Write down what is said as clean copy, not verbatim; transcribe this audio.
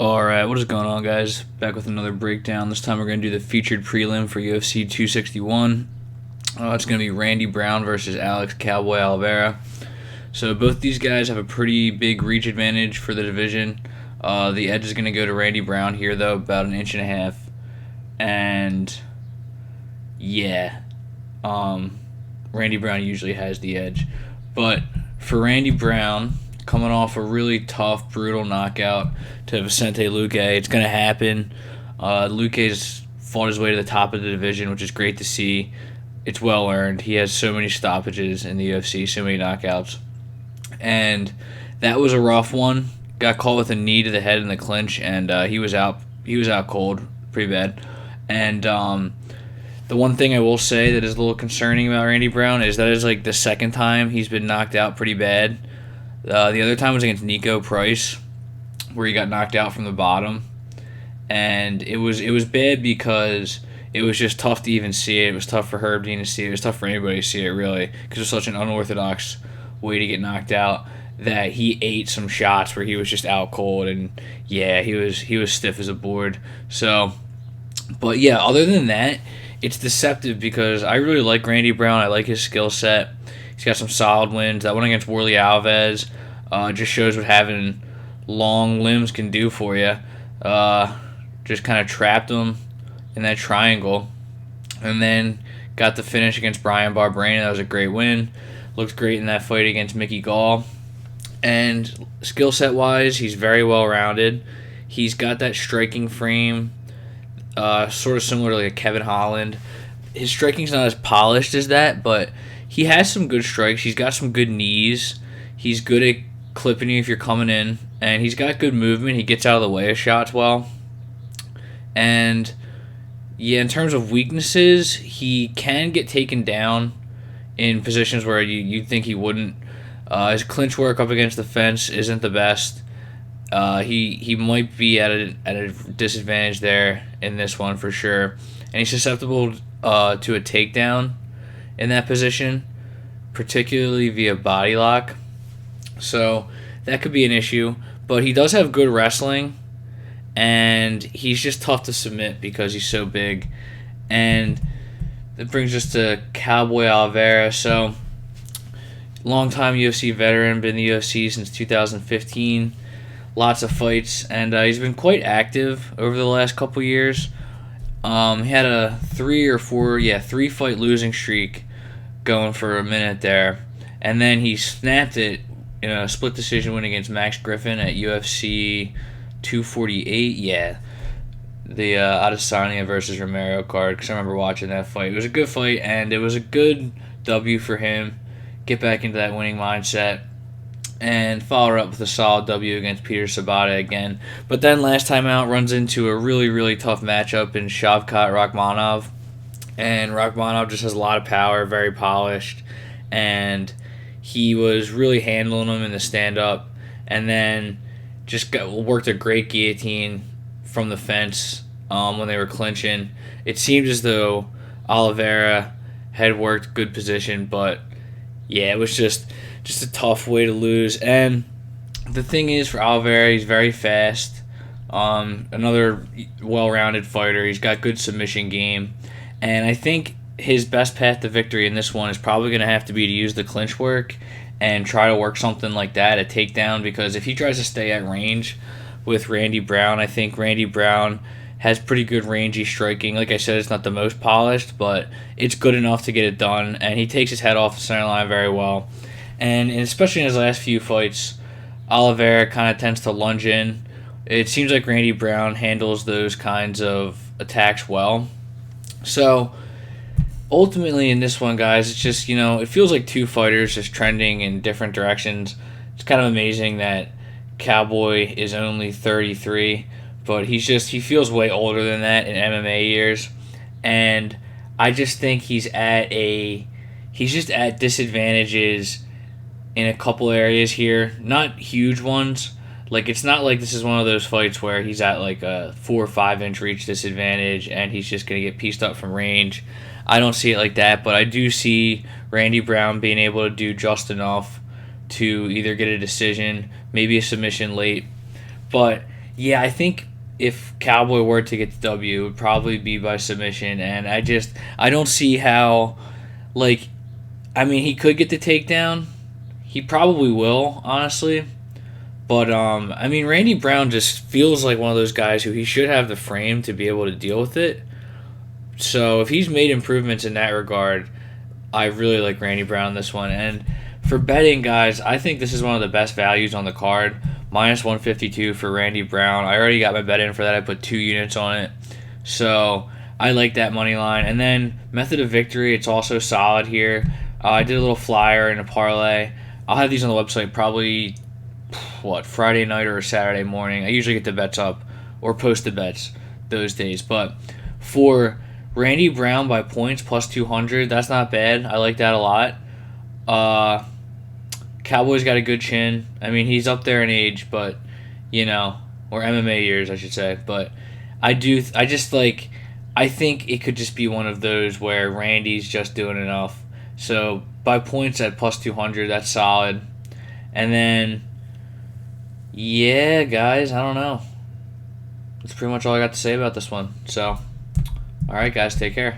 Alright, what is going on, guys? Back with another breakdown. This time we're going to do the featured prelim for UFC 261. It's going to be Randy Brown versus Alex Cowboy Oliveira. So both these guys have a pretty big reach advantage for the division. The edge is going to go to Randy Brown here, though, about an inch and a half. And yeah, Randy Brown usually has the edge. But for Randy Brown, coming off a really tough, brutal knockout to Vicente Luque, it's going to happen. Luque's fought his way to the top of the division, which is great to see. It's well earned. He has so many stoppages in the UFC, so many knockouts. And that was a rough one. Got caught with a knee to the head in the clinch, and he was out. He was out cold, pretty bad. And the one thing I will say that is a little concerning about Randy Brown is that is like the second time he's been knocked out pretty bad. The other time was against Nico Price, where he got knocked out from the bottom, and it was bad because it was just tough to even see it. It was tough for Herb Dean to see it. It was tough for anybody to see it, really, because it was such an unorthodox way to get knocked out that he ate some shots where he was just out cold, and yeah, he was stiff as a board. So, but yeah, other than that, it's deceptive because I really like Randy Brown. I like his skill set. He's got some solid wins. That one against Worley Alves just shows what having long limbs can do for you. Just kind of trapped him in that triangle. And then got the finish against Brian Barberena. That was a great win. Looked great in that fight against Mickey Gall. And skill set wise, he's very well rounded. He's got that striking frame, sort of similar to like a Kevin Holland. His striking's not as polished as that, but he has some good strikes. He's got some good knees. He's good at clipping you if you're coming in, and he's got good movement. He gets out of the way of shots well. And yeah, in terms of weaknesses, he can get taken down in positions where you'd think he wouldn't. His clinch work up against the fence isn't the best. He might be at a disadvantage there in this one for sure, and he's susceptible to a takedown in that position, particularly via body lock. So that could be an issue, but he does have good wrestling, and he's just tough to submit because he's so big. And that brings us to Cowboy Oliveira. So, longtime UFC veteran, been in the UFC since 2015. Lots of fights, and he's been quite active over the last couple years. He had a 3 fight losing streak going for a minute there, and then he snapped it in a split decision win against Max Griffin at UFC 248. Yeah, the Adesanya versus Romero card, because I remember watching that fight. It was a good fight, and it was a good W for him. Get back into that winning mindset, and follow up with a solid W against Peter Sabata again. But then last time out runs into a really, really tough matchup in Shavkat Rakhmonov. And Rakhmonov just has a lot of power, very polished, and he was really handling him in the stand-up, and then just worked a great guillotine from the fence when they were clinching. It seemed as though Oliveira had worked good position, but yeah, it was just a tough way to lose. And the thing is, for Oliveira, he's very fast. Another well-rounded fighter. He's got good submission game. And I think his best path to victory in this one is probably going to have to be to use the clinch work and try to work something like that, a takedown, because if he tries to stay at range with Randy Brown, I think Randy Brown has pretty good rangy striking. Like I said, it's not the most polished, but it's good enough to get it done, and he takes his head off the center line very well. And especially in his last few fights, Oliveira kind of tends to lunge in. It seems like Randy Brown handles those kinds of attacks well. So, ultimately in this one, guys, it's just, it feels like two fighters just trending in different directions. It's kind of amazing that Cowboy is only 33, but he feels way older than that in MMA years. And I just think he's just at disadvantages in a couple areas here. Not huge ones. Like, it's not like this is one of those fights where he's at like a 4 or 5 inch reach disadvantage and he's just going to get pieced up from range. I don't see it like that, but I do see Randy Brown being able to do just enough to either get a decision, maybe a submission late. But Yeah, I think if Cowboy were to get the W, it would probably be by submission, and I don't see how, like, I mean, he could get the takedown. He probably will, honestly. But I mean, Randy Brown just feels like one of those guys who he should have the frame to be able to deal with it. So if he's made improvements in that regard, I really like Randy Brown this one. And for betting, guys, I think this is one of the best values on the card. Minus 152 for Randy Brown. I already got my bet in for that. I put 2 units on it. So I like that money line. And then method of victory, it's also solid here. I did a little flyer and a parlay. I'll have these on the website probably, Friday night or Saturday morning. I usually get the bets up or post the bets those days. But for Randy Brown by points plus 200, that's not bad. I like that a lot. Uh, Cowboy's got a good chin. I mean, he's up there in age, but or MMA years, I should say. But I just like, I think it could just be one of those where Randy's just doing enough. So by points at plus 200, that's solid. And then, yeah, guys, I don't know. That's pretty much all I got to say about this one. So, all right, guys, take care.